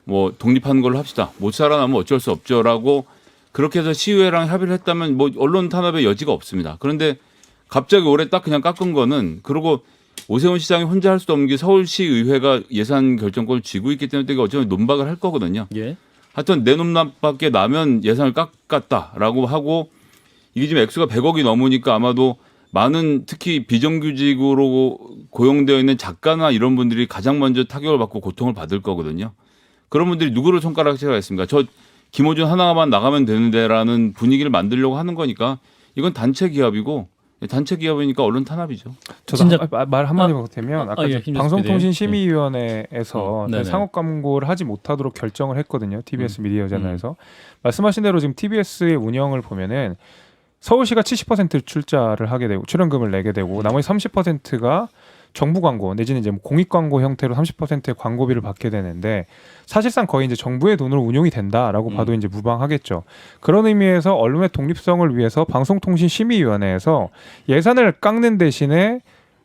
뭐 독립하는 걸로 합시다. 못 살아남으면 어쩔 수 없죠라고 그렇게 해서 시의회랑 협의를 했다면 뭐 언론 탄압의 여지가 없습니다. 그런데 갑자기 올해 딱 그냥 깎은 거는 그리고 오세훈 시장이 혼자 할 수도 없는 게 서울시 의회가 예산 결정권을 쥐고 있기 때문에 이게 어쩌면 논박을 할 거거든요. 예. 하여튼 내 놈밖에 나면 예산을 깎았다라고 하고 이게 지금 액수가 100억이 넘으니까 아마도 많은 특히 비정규직으로 고용되어 있는 작가나 이런 분들이 가장 먼저 타격을 받고 고통을 받을 거거든요. 그런 분들이 누구를 손가락질하겠습니까? 저 김어준 하나만 나가면 되는데라는 분위기를 만들려고 하는 거니까 이건 단체 기합이고 단체 기업이니까 언론 탄압이죠. 저도 진짜- 말 한마디만 보태면 아까 예, 방송통신심의위원회에서 네네. 상업 광고를 하지 못하도록 결정을 했거든요. TBS 미디어 재단에서 말씀하신 대로 지금 TBS의 운영을 보면은 서울시가 70% 출자를 하게 되고 출연금을 내게 되고 나머지 30%가 정부 광고 내지는 이제 공익 광고 형태로 30%의 광고비를 받게 되는데 사실상 거의 이제 정부의 돈으로 운용이 된다라고 봐도 이제 무방하겠죠. 그런 의미에서 언론의 독립성을 위해서 방송통신심의위원회에서 예산을 깎는 대신에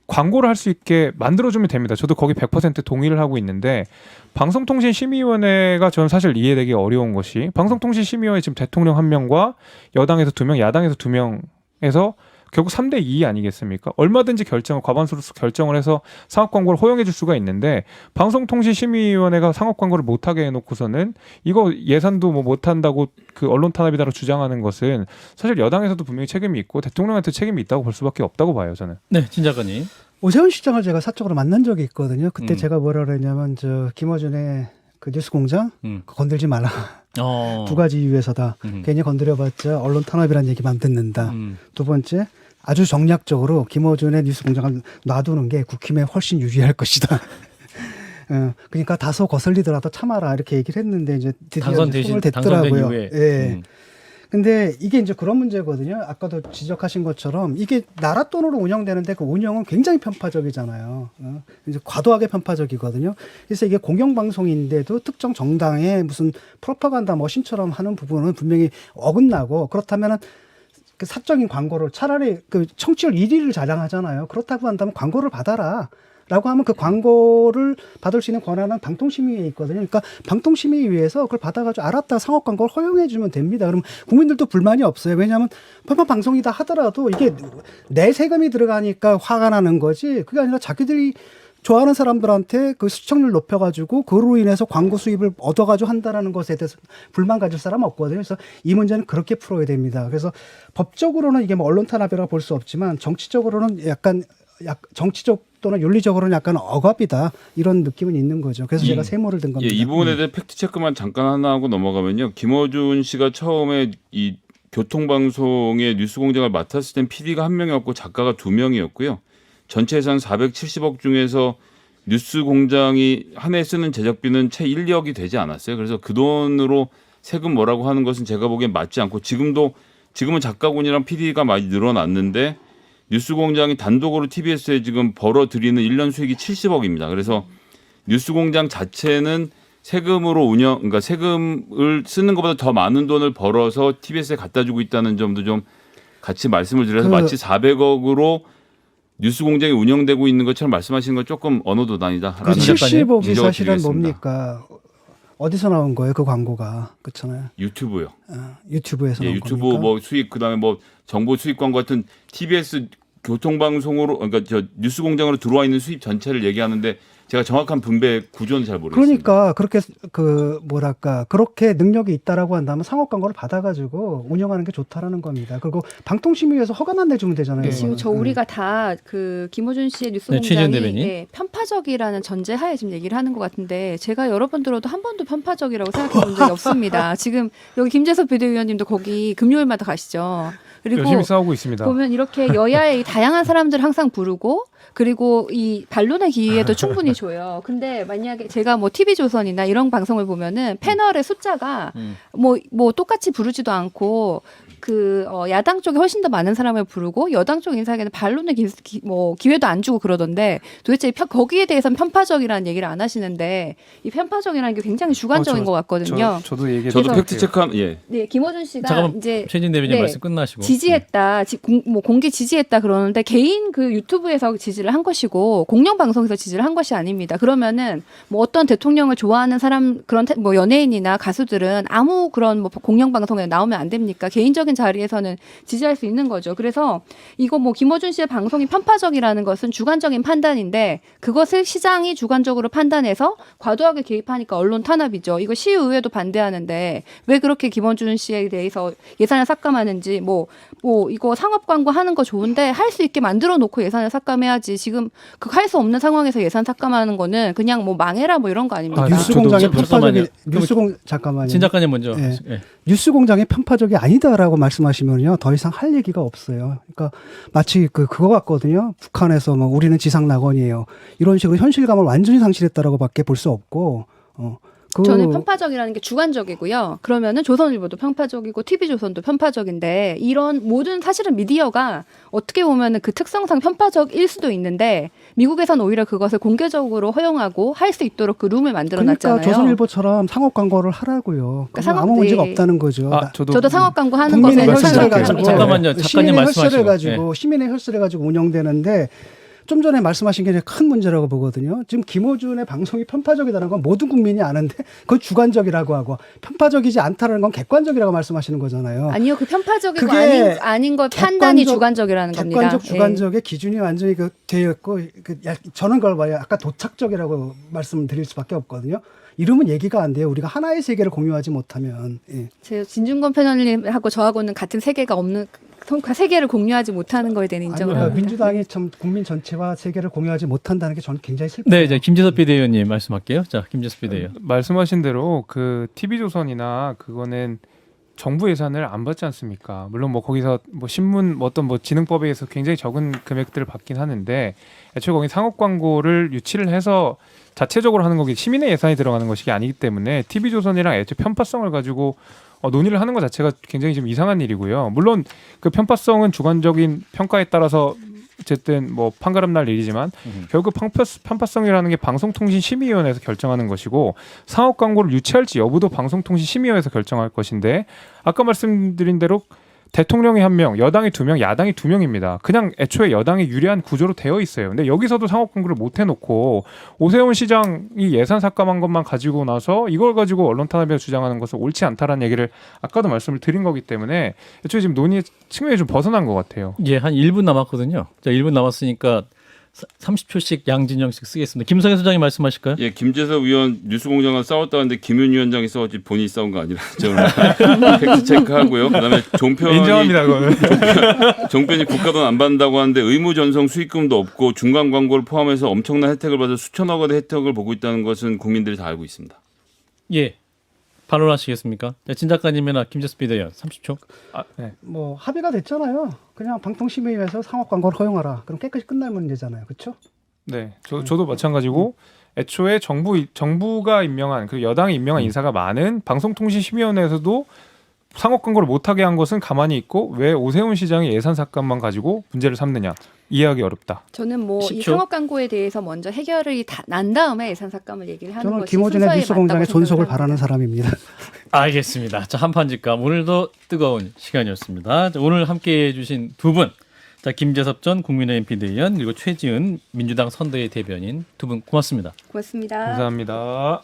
광고를 할 수 있게 만들어주면 됩니다. 저도 거기 100% 동의를 하고 있는데 방송통신심의위원회가 저는 사실 이해되기 어려운 것이 방송통신심의위원회 지금 대통령 1명과 여당에서 2명, 야당에서 2명에서 결국 3대2 아니겠습니까? 얼마든지 과반수로 결정을 해서 상업 광고를 허용해 줄 수가 있는데 방송통신심의위원회가 상업 광고를 못하게 해놓고서는 이거 예산도 뭐 못한다고 그 언론 탄압이다라고 주장하는 것은 사실 여당에서도 분명히 책임이 있고 대통령한테 책임이 있다고 볼 수밖에 없다고 봐요, 저는. 네, 진 작가님. 오세훈 시장을 제가 사적으로 만난 적이 있거든요. 그때 제가 뭐라 그랬냐면 저 김어준의 그 뉴스공장 그거 건들지 말라. 두 가지 이유에서다. 괜히 건드려봤자 언론 탄압이라는 얘기만 듣는다. 두 번째, 아주 정략적으로 김어준의 뉴스공장을 놔두는 게 국힘에 훨씬 유리할 것이다. 그러니까 다소 거슬리더라도 참아라 이렇게 얘기를 했는데 이제 드디어 손을 댔더라고요. 예. 근데 이게 이제 그런 문제거든요. 아까도 지적하신 것처럼 이게 나라 돈으로 운영되는데 그 운영은 굉장히 편파적이잖아요. 이제 과도하게 편파적이거든요. 그래서 이게 공영방송인데도 특정 정당의 무슨 프로파간다 머신처럼 하는 부분은 분명히 어긋나고 그렇다면은 그 사적인 광고를 차라리 그 청취율 1위를 자랑하잖아요. 그렇다고 한다면 광고를 받아라. 라고 하면 그 광고를 받을 수 있는 권한은 방통심의위에 있거든요. 그러니까 방통심의위에서 그걸 받아가지고 알았다 상업 광고를 허용해주면 됩니다. 그러면 국민들도 불만이 없어요. 왜냐하면 편파 방송이다 하더라도 이게 내 세금이 들어가니까 화가 나는 거지. 그게 아니라 자기들이 좋아하는 사람들한테 그 시청률 높여가지고 그로 인해서 광고 수입을 얻어가지고 한다라는 것에 대해서 불만 가질 사람은 없거든요. 그래서 이 문제는 그렇게 풀어야 됩니다. 그래서 법적으로는 이게 뭐 언론 탄압이라고 볼 수 없지만 정치적으로는 약간 정치적 또는 윤리적으로는 약간 억압이다 이런 느낌은 있는 거죠. 그래서 제가 세모를 든 겁니다. 이 부분에 대해 팩트 체크만 잠깐 하나 하고 넘어가면요. 김어준 씨가 처음에 이 교통방송의 뉴스공장을 맡았을 땐 PD가 한 명이었고 작가가 2명이었고요. 전체 예산 470억 중에서 뉴스공장이 한 해 쓰는 제작비는 채 1, 2억이 되지 않았어요. 그래서 그 돈으로 세금 뭐라고 하는 것은 제가 보기엔 맞지 않고 지금은 작가군이랑 PD가 많이 늘어났는데 뉴스공장이 단독으로 TBS에 지금 벌어들이는 1년 수익이 70억입니다. 그래서 뉴스공장 자체는 세금으로 그러니까 세금을 쓰는 것보다 더 많은 돈을 벌어서 TBS에 갖다 주고 있다는 점도 좀 같이 말씀을 드려서 마치 400억으로 뉴스공장이 운영되고 있는 것처럼 말씀하시는 건 조금 언어도단이다. 그 70억이 사실은 뭡니까? 어디서 나온 거예요? 그 광고가. 그렇잖아요. 유튜브요. 유튜브에서 나온 유튜브 겁니까? 뭐 수익 그다음에 뭐 정보 수익 광고 같은 TBS 교통방송으로 그러니까 저 뉴스공장으로 들어와 있는 수입 전체를 얘기하는데 제가 정확한 분배 구조는 잘 모르겠습니다. 그러니까 그렇게 그 뭐랄까 그렇게 능력이 있다라고 한다면 상업 광고를 받아가지고 운영하는 게 좋다라는 겁니다. 그리고 방통심의위에서 허가만 내주면 되잖아요. 지금 저 우리가 다 그 김어준 씨의 뉴스공장이 편파적이라는 전제하에 지금 얘기를 하는 것 같은데 제가 여러 번 들어도 한 번도 편파적이라고 생각해 본 적이 없습니다. 지금 여기 김재섭 비대위원님도 거기 금요일마다 가시죠. 그리고 열심히 싸우고 있습니다. 보면 이렇게 여야의 다양한 사람들 항상 부르고 그리고 이 반론의 기회도 충분히 줘요. 근데 만약에 제가 뭐 TV조선이나 이런 방송을 보면은 패널의 숫자가 뭐 똑같이 부르지도 않고 야당 쪽에 훨씬 더 많은 사람을 부르고 여당 쪽 인사에게는 반론의 기회도 안 주고 그러던데 도대체 거기에 대해서는 편파적이라는 얘기를 안 하시는데 이 편파적이라는 게 굉장히 주관적인 것 같거든요. 저도 얘기. 저도 팩트 체크한 네, 김어준 씨가 잠깐만, 이제 최진 대변인 말씀 끝나시고 지지했다, 공개 지지했다 그러는데 개인 그 유튜브에서 지지를 한 것이고 공영 방송에서 지지를 한 것이 아닙니다. 그러면은 뭐 어떤 대통령을 좋아하는 사람 그런 뭐 연예인이나 가수들은 아무 그런 뭐 공영 방송에 나오면 안 됩니까? 개인적인 자리에서는 지지할 수 있는 거죠. 그래서 이거 뭐 김어준 씨의 방송이 편파적이라는 것은 주관적인 판단인데 그것을 시장이 주관적으로 판단해서 과도하게 개입하니까 언론 탄압이죠. 이거 시의회도 반대하는데 왜 그렇게 김어준 씨에 대해서 예산을 삭감하는지 뭐 이거 상업 광고 하는 거 좋은데 할 수 있게 만들어 놓고 예산을 삭감해야지. 지금 그거 할 수 없는 상황에서 예산 삭감하는 거는 그냥 뭐 망해라 뭐 이런 거 아닙니까? 뉴스공장의 잠깐만요. 편파적이 잠깐만요. 진 작가님 먼저. 네. 예. 뉴스공장이 편파적이 아니다라고 말씀하시면요 더 이상 할 얘기가 없어요. 그러니까 마치 그거 같거든요. 북한에서 뭐 우리는 지상 낙원이에요. 이런 식으로 현실감을 완전히 상실했다라고밖에 볼 수 없고. 저는 편파적이라는 게 주관적이고요. 그러면은 조선일보도 편파적이고 TV조선도 편파적인데 이런 모든 사실은 미디어가 어떻게 보면은 그 특성상 편파적일 수도 있는데 미국에선 오히려 그것을 공개적으로 허용하고 할 수 있도록 그 룸을 만들어놨잖아요. 그러니까 조선일보처럼 상업 광고를 하라고요. 그러니까 아무 문제가 없다는 거죠. 저도 상업 광고 하는 국민의 것에 혈세를 가지고 잠깐만요. 작가님 시민의 혈세를 말씀하시고. 가지고 시민의 혈세를 가지고 운영되는데 좀 전에 말씀하신 게 큰 문제라고 보거든요. 지금 김어준의 방송이 편파적이다는 건 모든 국민이 아는데 그건 주관적이라고 하고 편파적이지 않다는 건 객관적이라고 말씀하시는 거잖아요. 아니요, 그 편파적이고 그게 아닌 걸 판단이 객관적- 주관적이라는 겁니다. 객관적 예. 주관적의 기준이 완전히 그 되어 있고 저는 그걸 봐요. 아까 도착적이라고 말씀드릴 수밖에 없거든요. 이러면 얘기가 안 돼요. 우리가 하나의 세계를 공유하지 못하면. 예. 제 진중권 패널님하고 저하고는 같은 세계가 없는 세계를 공유하지 못하는 거에 대한 인정을 아니요, 합니다. 민주당이 참 국민 전체와 세계를 공유하지 못한다는 게 저는 굉장히 슬퍼요. 네, 이제 김재섭 비대위원님 말씀할게요. 자, 김재섭 비대위원. 말씀하신 대로 그 TV조선이나 그거는 정부 예산을 안 받지 않습니까? 물론 뭐 거기서 뭐 신문 뭐 어떤 뭐 진흥법에 의해서 굉장히 적은 금액들을 받긴 하는데 애초에 거기 상업 광고를 유치를 해서 자체적으로 하는 거기 시민의 예산이 들어가는 것이 아니기 때문에 TV조선이랑 애초에 편파성을 가지고 논의를 하는 것 자체가 굉장히 좀 이상한 일이고요. 물론 그 편파성은 주관적인 평가에 따라서 어쨌든 뭐 판가름 날 일이지만 결국 편파성이라는 게 방송통신심의위원회에서 결정하는 것이고 상업 광고를 유치할지 여부도 방송통신심의위원회에서 결정할 것인데 아까 말씀드린 대로 대통령이 1명, 여당이 2명, 야당이 2명입니다. 그냥 애초에 여당이 유리한 구조로 되어 있어요. 근데 여기서도 상업 광고를 못 해놓고 오세훈 시장이 예산 삭감한 것만 가지고 나서 이걸 가지고 언론 탄압에 주장하는 것은 옳지 않다라는 얘기를 아까도 말씀을 드린 거기 때문에 애초에 지금 논의 측면이 좀 벗어난 것 같아요. 예, 한 1분 남았거든요. 자, 1분 남았으니까 30초씩 양진영씩 쓰겠습니다. 김성현 소장님 말씀하실까요? 예, 김재섭 의원 뉴스공장과 싸웠다는데 김윤 위원장이 싸웠지 본인이 싸운 거 아니라 저는 팩트 체크하고요. 그다음에 종편이 인정합니다, 그거는. 종편이 국가돈 안 받는다고 하는데 의무 전송 수익금도 없고 중간 광고를 포함해서 엄청난 혜택을 받아 수천억 원의 혜택을 보고 있다는 것은 국민들이 다 알고 있습니다. 예. 반론하시겠습니까? 네, 진 작가님이나 김재섭 비대위원 30초. 네. 뭐 합의가 됐잖아요. 그냥 방통심의위에서 상업 광고를 허용하라. 그럼 깨끗이 끝날 문제잖아요. 그렇죠? 네, 저도 마찬가지고 애초에 정부가 임명한 그 여당이 임명한 인사가 많은 방송통신심의위원회에서도 상업 광고를 못하게 한 것은 가만히 있고 왜 오세훈 시장의 예산 삭감만 가지고 문제를 삼느냐 이해하기 어렵다. 저는 뭐 이 10초. 상업 광고에 대해서 먼저 해결이 난 다음에 예산 삭감을 얘기를 하는 저는 것이 김어준의 순서에 뉴스공장의 맞다고 존속을 생각을 바라는 합니다. 사람입니다. 알겠습니다. 자, 한판 직감 오늘도 뜨거운 시간이었습니다. 자, 오늘 함께해 주신 두 분. 자, 김재섭 전 국민의힘 비대위원 그리고 최지은 민주당 선대위 대변인 두 분 고맙습니다. 고맙습니다. 감사합니다.